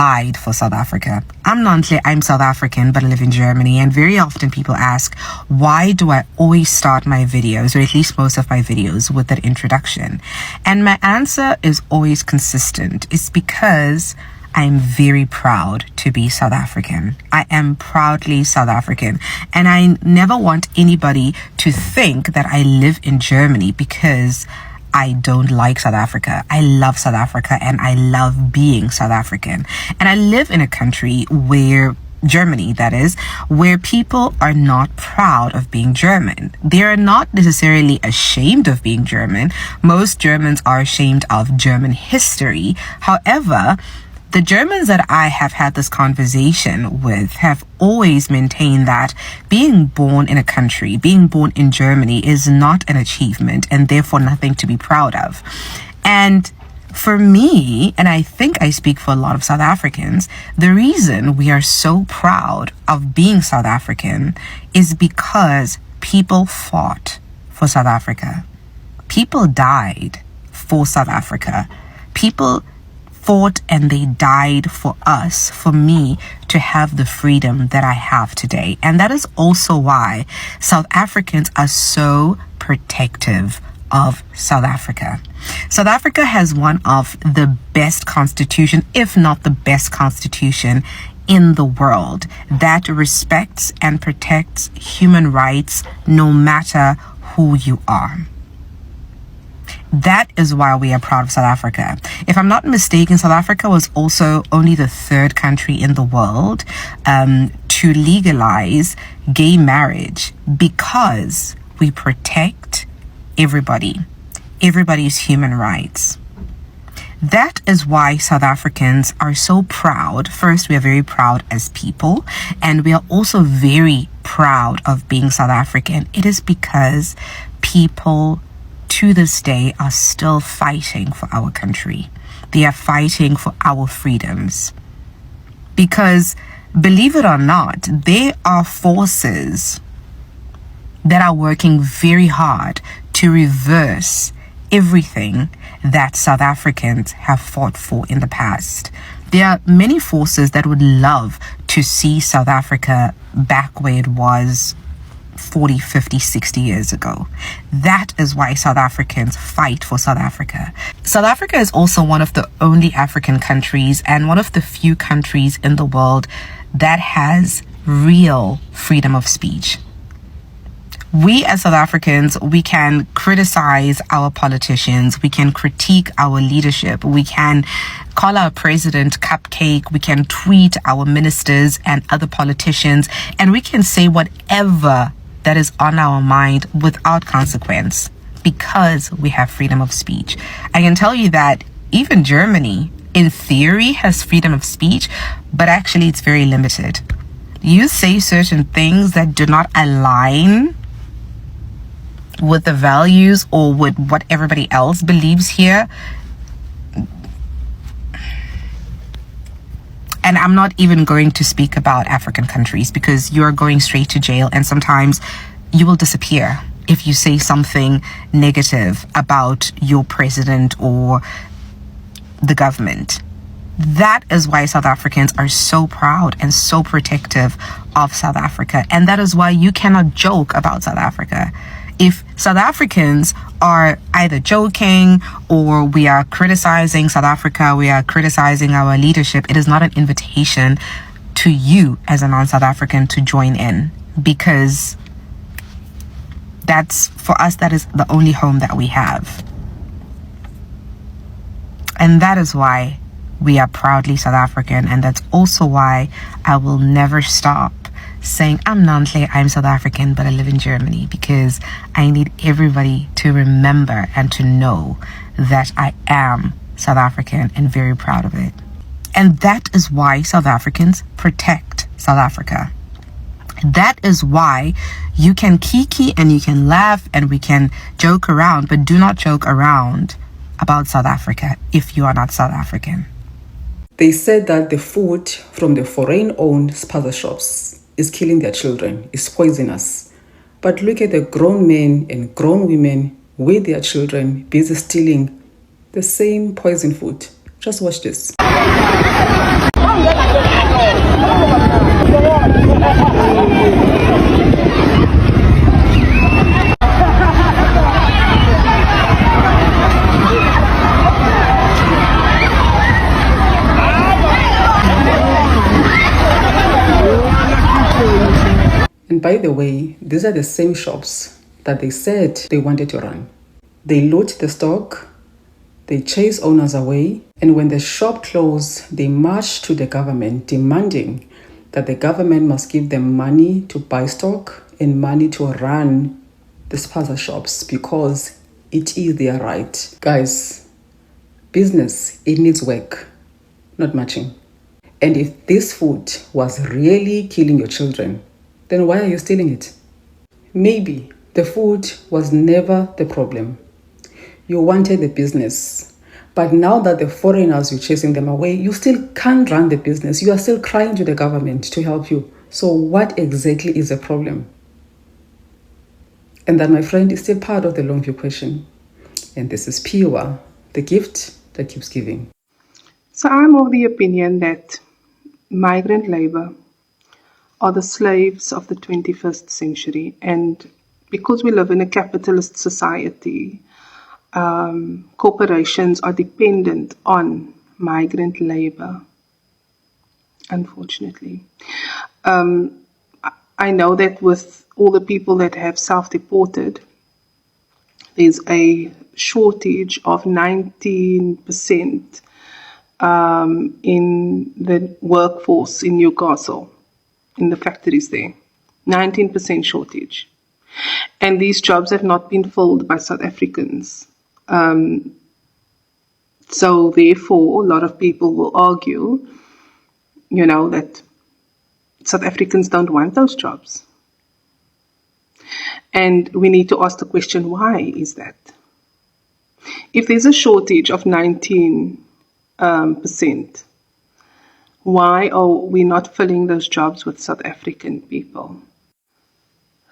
died for South Africa. I'm South African, but I live in Germany. And very often people ask, why do I always start my videos, or at least most of my videos, with that introduction? And my answer is always consistent. It's because I'm very proud to be South African. I am proudly South African. And I never want anybody to think that I live in Germany because I don't like South Africa. I love South Africa and I love being South African. And I live in a country where, Germany that is, where people are not proud of being German. They are not necessarily ashamed of being German. Most Germans are ashamed of German history. However, the Germans that I have had this conversation with have always maintained that being born in a country, being born in Germany, is not an achievement and therefore nothing to be proud of. And for me, and I think I speak for a lot of South Africans, the reason we are so proud of being South African is because people fought for South Africa. People died for South Africa. People fought and they died for us, for me, to have the freedom that I have today. And that is also why South Africans are so protective of South Africa. South Africa has one of the best constitution, if not the best constitution in the world, that respects and protects human rights no matter who you are. That is why we are proud of South Africa. If I'm not mistaken, South Africa was also only the third country in the world to legalize gay marriage, because we protect everybody's human rights. That is why South Africans are so proud. First, we are very proud as people, and we are also very proud of being South African. It is because people to this day are still fighting for our country. They are fighting for our freedoms. Because, believe it or not, there are forces that are working very hard to reverse everything that South Africans have fought for in the past. There are many forces that would love to see South Africa back where it was 40, 50, 60 years ago. That is why South Africans fight for South Africa. South Africa is also one of the only African countries and one of the few countries in the world that has real freedom of speech. We as South Africans, we can criticize our politicians, we can critique our leadership, we can call our president cupcake, we can tweet our ministers and other politicians, and we can say whatever that is on our mind without consequence, because we have freedom of speech. I can tell you that even Germany, in theory, has freedom of speech, but actually it's very limited. You say certain things that do not align with the values or with what everybody else believes here. And I'm not even going to speak about African countries, because you're going straight to jail, and sometimes you will disappear if you say something negative about your president or the government. That is why South Africans are so proud and so protective of South Africa. And that is why you cannot joke about South Africa. If South Africans are either joking or we are criticizing South Africa, we are criticizing our leadership, it is not an invitation to you as a non-South African to join in, because that's, for us, that is the only home that we have. And that is why we are proudly South African, and that's also why I will never stop saying I'm South African, but I live in Germany, because I need everybody to remember and to know that I am South African and very proud of it. And that is why South Africans protect South Africa. That is why you can kiki and you can laugh and we can joke around, but do not joke around about South Africa if you are not South African. They said that the food from the foreign-owned spaza shops is killing their children, is poisonous. But look at the grown men and grown women with their children busy stealing the same poison food. Just watch this. And by the way, these are the same shops that they said they wanted to run. They loot the stock, they chase owners away, and when the shop closed, they marched to the government demanding that the government must give them money to buy stock and money to run the spaza shops because it is their right. Guys, business, it needs work, not matching. And if this food was really killing your children, then why are you stealing it? Maybe the food was never the problem. You wanted the business. But now that the foreigners, you're chasing them away, you still can't run the business. You are still crying to the government to help you. So what exactly is the problem? And that, my friend, is still part of the long view question. And this is Piwa, the gift that keeps giving. So I'm of the opinion that migrant labor are the slaves of the 21st century. And because we live in a capitalist society, corporations are dependent on migrant labor, unfortunately. I know that with all the people that have self-deported, there's a shortage of 19% in the workforce in Newcastle, in the factories there. 19% shortage. And these jobs have not been filled by South Africans. So therefore, a lot of people will argue, that South Africans don't want those jobs. And we need to ask the question, why is that? If there's a shortage of 19%, why are we not filling those jobs with South African people?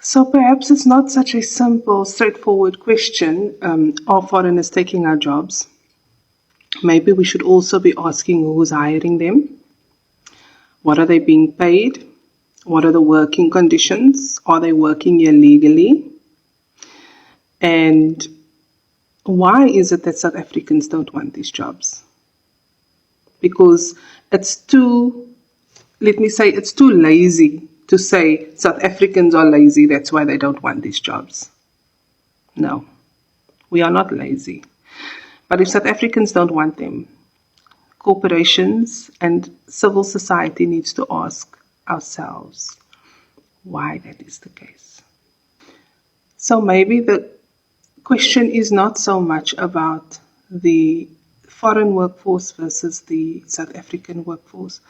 So perhaps it's not such a simple, straightforward question, are foreigners taking our jobs? Maybe we should also be asking who's hiring them. What are they being paid? What are the working conditions? Are they working illegally? And why is it that South Africans don't want these jobs? Because it's too lazy to say South Africans are lazy, that's why they don't want these jobs. No, we are not lazy. But if South Africans don't want them, corporations and civil society needs to ask ourselves why that is the case. So maybe the question is not so much about the foreign workforce versus the South African workforce,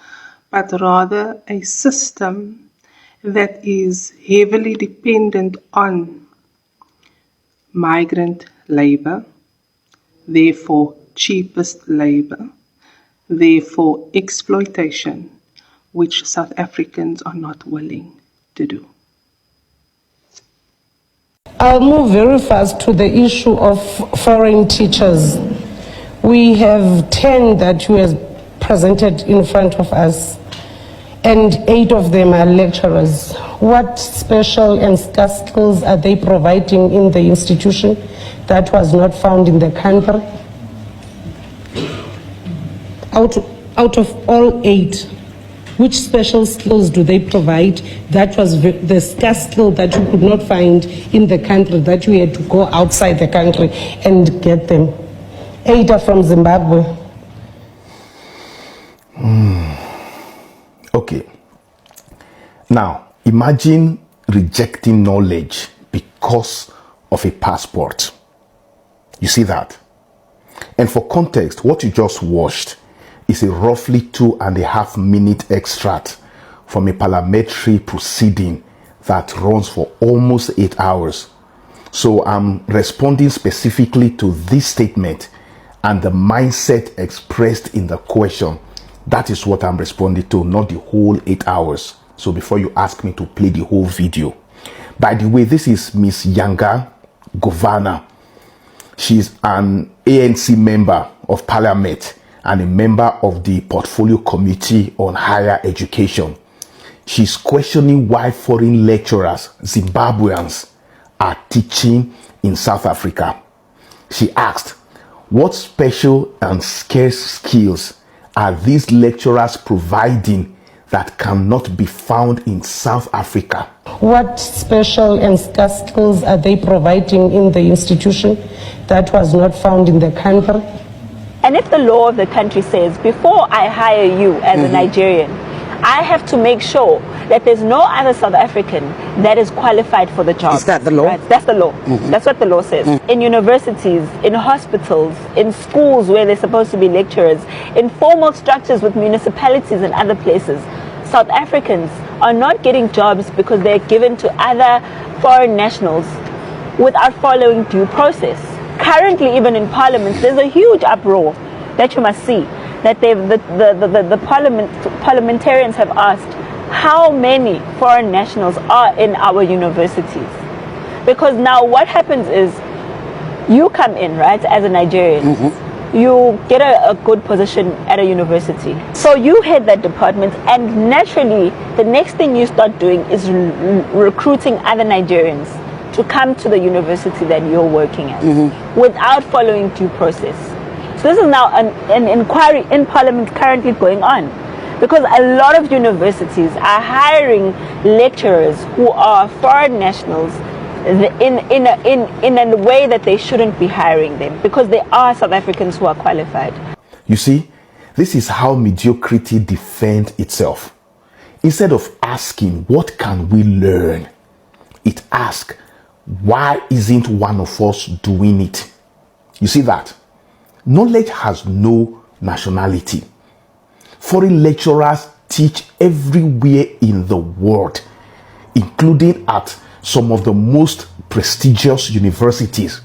but rather a system that is heavily dependent on migrant labor, therefore cheapest labor, therefore exploitation, which South Africans are not willing to do. I'll move very fast to the issue of foreign teachers. We have 10 that you have presented in front of us, and 8 of them are lecturers. What special and scarce skills are they providing in the institution that was not found in the country? Out of all 8, which special skills do they provide that was the scarce skill that you could not find in the country, that you had to go outside the country and get them? 8 are from Zimbabwe. Okay. Now, imagine rejecting knowledge because of a passport. You see that? And for context, what you just watched is a roughly 2.5 minute extract from a parliamentary proceeding that runs for almost 8 hours. So I'm responding specifically to this statement and the mindset expressed in the question. That is what I'm responding to, not the whole 8 hours. So before you ask me to play the whole video. By the way, this is Miss Yanga Govana. She's an ANC member of Parliament and a member of the Portfolio Committee on Higher Education. She's questioning why foreign lecturers, Zimbabweans, are teaching in South Africa. She asked, what special and scarce skills are these lecturers providing that cannot be found in South Africa. What special and scarce skills are they providing in the institution that was not found in the country? And if the law of the country says, before I hire you as a Nigerian, I have to make sure that there's no other South African that is qualified for the job. Is that the law? Right? That's the law. That's what the law says. In universities, in hospitals, in schools where they're supposed to be lecturers, in formal structures with municipalities and other places, South Africans are not getting jobs because they're given to other foreign nationals without following due process. Currently, even in Parliament, there's a huge uproar that you must see, that the parliamentarians have asked how many foreign nationals are in our universities. Because now what happens is, you come in, right, as a Nigerian, you get a good position at a university. So you head that department, and naturally, the next thing you start doing is recruiting other Nigerians to come to the university that you're working at without following due process. So this is now an inquiry in Parliament currently going on, because a lot of universities are hiring lecturers who are foreign nationals in a way that they shouldn't be hiring them, because they are South Africans who are qualified. You see, this is how mediocrity defends itself. Instead of asking, what can we learn? It asks, why isn't one of us doing it? You see that? Knowledge has no nationality. Foreign lecturers teach everywhere in the world, including at some of the most prestigious universities.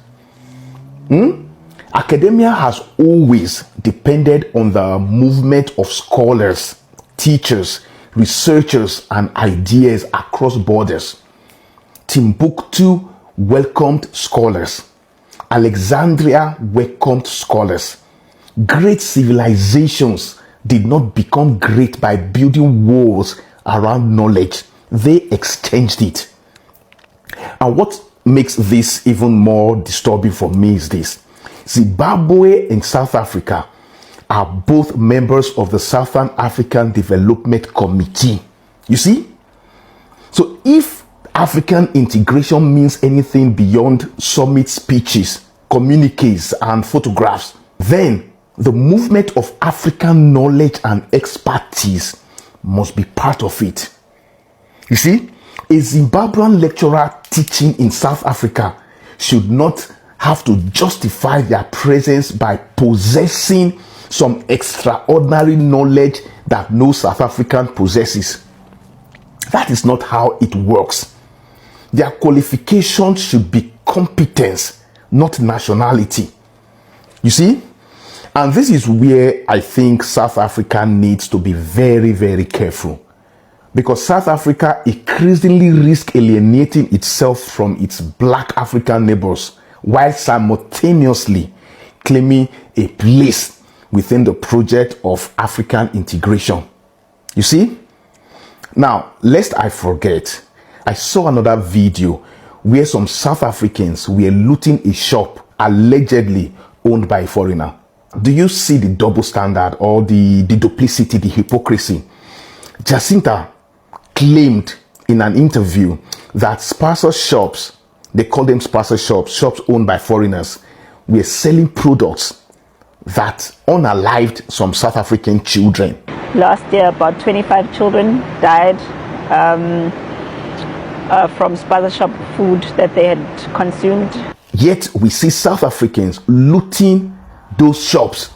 Academia has always depended on the movement of scholars, teachers, researchers, and ideas across borders. Timbuktu welcomed scholars. Alexandria welcomed scholars. Great civilizations did not become great by building walls around knowledge. They exchanged it. And what makes this even more disturbing for me is this. Zimbabwe and South Africa are both members of the Southern African Development Committee. You see? So if African integration means anything beyond summit speeches, communiques, and photographs, then the movement of African knowledge and expertise must be part of it. You see, a Zimbabwean lecturer teaching in South Africa should not have to justify their presence by possessing some extraordinary knowledge that no South African possesses. That is not how it works. Their qualifications should be competence, not nationality. You see? And this is where I think South Africa needs to be very, very careful. Because South Africa increasingly risks alienating itself from its black African neighbors while simultaneously claiming a place within the project of African integration. You see? Now, lest I forget, I saw another video where some South Africans were looting a shop allegedly owned by a foreigner. Do you see the double standard or the duplicity, the hypocrisy? Jacinta claimed in an interview that spacer shops, they call them spacer shops, shops owned by foreigners, were selling products that unalived some South African children. Last year, about 25 children died from spacer shop food that they had consumed. Yet we see South Africans looting those shops.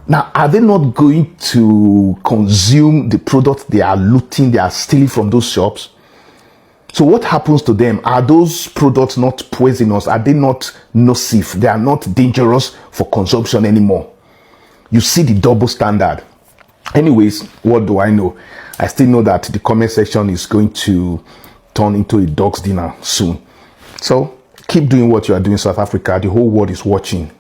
Now, are they not going to consume the products they are looting, they are stealing from those shops? So what happens to them? Are those products not poisonous? Are they not nocive? They are not dangerous for consumption anymore. You see the double standard. Anyways, what do I know? I still know that the comment section is going to turn into a dog's dinner soon. So keep doing what you are doing, South Africa. The whole world is watching.